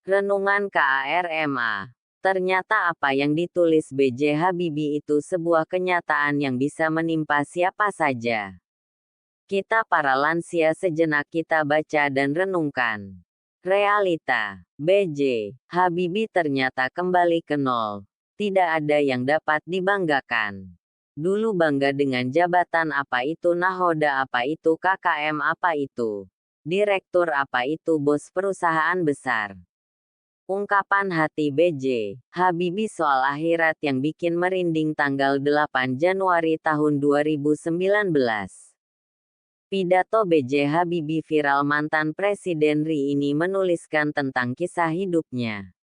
Renungan KARMA. Ternyata apa yang ditulis B.J. Habibie itu sebuah kenyataan yang bisa menimpa siapa saja. Kita para lansia sejenak kita baca dan renungkan. Realita. B.J. Habibie ternyata kembali ke nol. Tidak ada yang dapat dibanggakan. Dulu bangga dengan jabatan apa itu nahoda apa itu KKM apa itu. Direktur apa itu bos perusahaan besar. Ungkapan hati B.J. Habibie soal akhirat yang bikin merinding tanggal 8 Januari tahun 2019. Pidato B.J. Habibie viral mantan Presiden RI ini menuliskan tentang kisah hidupnya.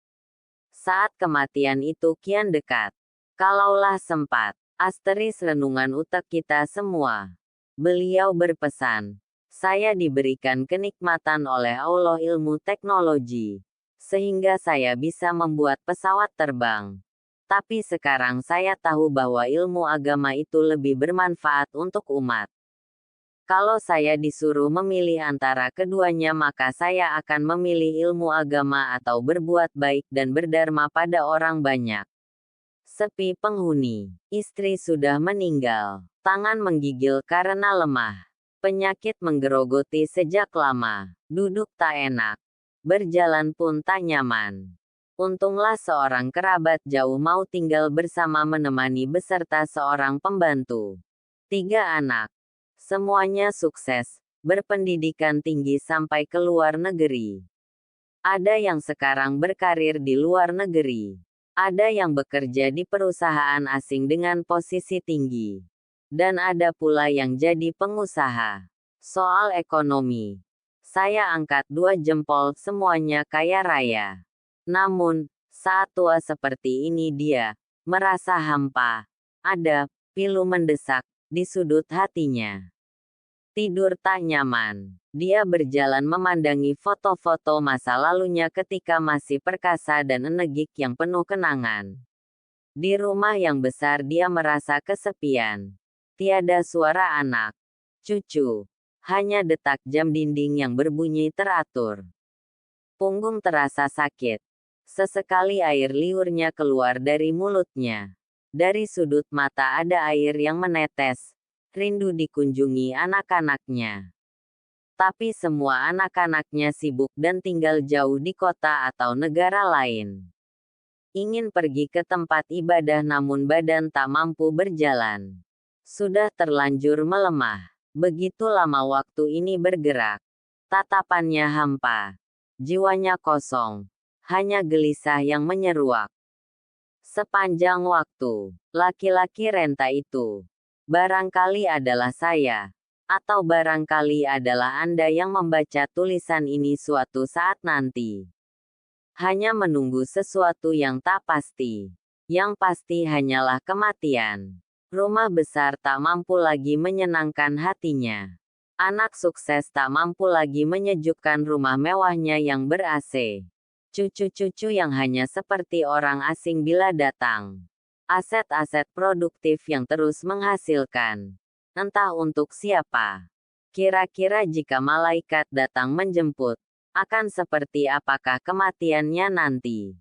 Saat kematian itu kian dekat. Kalaulah sempat. Asteris renungan utek kita semua. Beliau berpesan. Saya diberikan kenikmatan oleh Allah ilmu teknologi. Sehingga saya bisa membuat pesawat terbang. Tapi sekarang saya tahu bahwa ilmu agama itu lebih bermanfaat untuk umat. Kalau saya disuruh memilih antara keduanya maka saya akan memilih ilmu agama atau berbuat baik dan berdharma pada orang banyak. Sepi penghuni. Istri sudah meninggal. Tangan menggigil karena lemah. Penyakit menggerogoti sejak lama. Duduk tak enak. Berjalan pun tak nyaman. Untunglah seorang kerabat jauh mau tinggal bersama menemani beserta seorang pembantu. 3 anak. Semuanya sukses, berpendidikan tinggi sampai ke luar negeri. Ada yang sekarang berkarir di luar negeri. Ada yang bekerja di perusahaan asing dengan posisi tinggi. Dan ada pula yang jadi pengusaha. Soal ekonomi. Saya angkat 2 jempol semuanya kaya raya. Namun, saat tua seperti ini dia merasa hampa. Ada pilu mendesak di sudut hatinya. Tidur tak nyaman. Dia berjalan memandangi foto-foto masa lalunya ketika masih perkasa dan enegik yang penuh kenangan. Di rumah yang besar dia merasa kesepian. Tiada suara anak, cucu. Hanya detak jam dinding yang berbunyi teratur. Punggung terasa sakit. Sesekali air liurnya keluar dari mulutnya. Dari sudut mata ada air yang menetes. Rindu dikunjungi anak-anaknya. Tapi semua anak-anaknya sibuk dan tinggal jauh di kota atau negara lain. Ingin pergi ke tempat ibadah namun badan tak mampu berjalan. Sudah terlanjur melemah. Begitu lama waktu ini bergerak. Tatapannya hampa. Jiwanya kosong. Hanya gelisah yang menyeruak. Sepanjang waktu, laki-laki renta itu. Barangkali adalah saya. Atau barangkali adalah Anda yang membaca tulisan ini suatu saat nanti. Hanya menunggu sesuatu yang tak pasti. Yang pasti hanyalah kematian. Rumah besar tak mampu lagi menyenangkan hatinya. Anak sukses tak mampu lagi menyejukkan rumah mewahnya yang ber-AC. Cucu-cucu yang hanya seperti orang asing bila datang. Aset-aset produktif yang terus menghasilkan. Entah untuk siapa. Kira-kira jika malaikat datang menjemput, akan seperti apakah kematiannya nanti?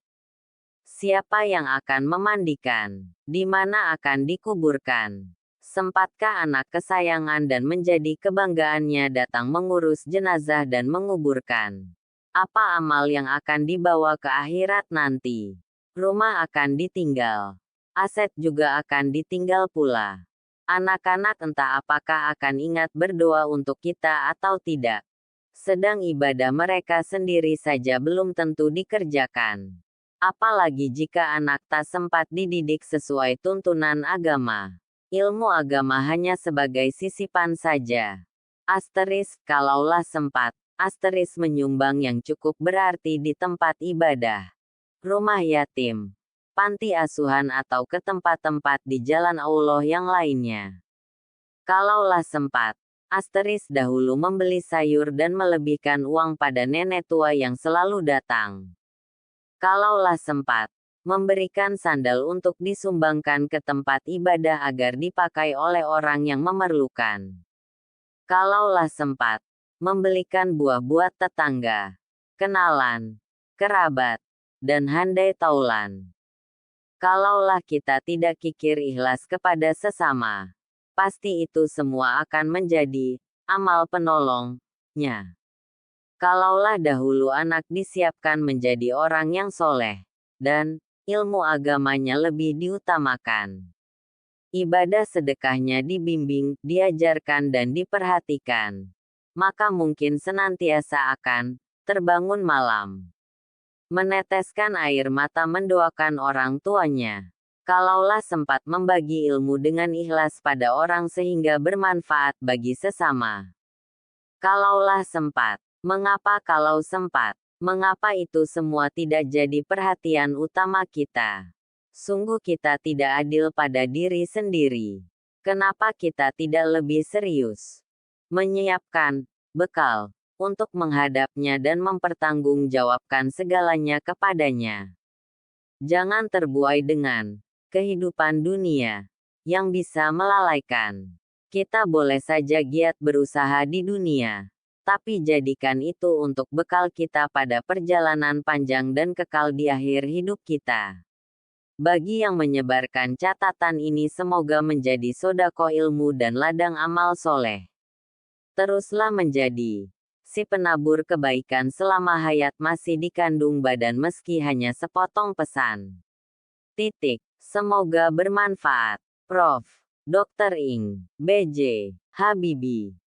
Siapa yang akan memandikan? Di mana akan dikuburkan? Sempatkah anak kesayangan dan menjadi kebanggaannya datang mengurus jenazah dan menguburkan? Apa amal yang akan dibawa ke akhirat nanti? Rumah akan ditinggal. Aset juga akan ditinggal pula. Anak-anak entah apakah akan ingat berdoa untuk kita atau tidak. Sedang ibadah mereka sendiri saja belum tentu dikerjakan. Apalagi jika anak tak sempat dididik sesuai tuntunan agama. Ilmu agama hanya sebagai sisipan saja. Asteris, kalaulah sempat. Asteris menyumbang yang cukup berarti di tempat ibadah. Rumah yatim. Panti asuhan atau ke tempat-tempat di jalan Allah yang lainnya. Kalaulah sempat. Asteris dahulu membeli sayur dan melebihkan uang pada nenek tua yang selalu datang. Kalaulah sempat, memberikan sandal untuk disumbangkan ke tempat ibadah agar dipakai oleh orang yang memerlukan. Kalaulah sempat, membelikan buah buat tetangga, kenalan, kerabat, dan handai taulan. Kalaulah kita tidak kikir ikhlas kepada sesama, pasti itu semua akan menjadi amal penolongnya. Kalaulah dahulu anak disiapkan menjadi orang yang soleh, dan ilmu agamanya lebih diutamakan. Ibadah sedekahnya dibimbing, diajarkan dan diperhatikan. Maka mungkin senantiasa akan terbangun malam, meneteskan air mata mendoakan orang tuanya. Kalaulah sempat membagi ilmu dengan ikhlas pada orang sehingga bermanfaat bagi sesama. Kalaulah sempat. Mengapa kalau sempat? Mengapa itu semua tidak jadi perhatian utama kita? Sungguh kita tidak adil pada diri sendiri. Kenapa kita tidak lebih serius menyiapkan bekal untuk menghadapnya dan mempertanggungjawabkan segalanya kepadanya? Jangan terbuai dengan kehidupan dunia yang bisa melalaikan. Kita boleh saja giat berusaha di dunia, tapi jadikan itu untuk bekal kita pada perjalanan panjang dan kekal di akhir hidup kita. Bagi yang menyebarkan catatan ini semoga menjadi sodako ilmu dan ladang amal soleh. Teruslah menjadi si penabur kebaikan selama hayat masih dikandung badan meski hanya sepotong pesan. Semoga bermanfaat. Prof. Dr. Ing. B.J. Habibie.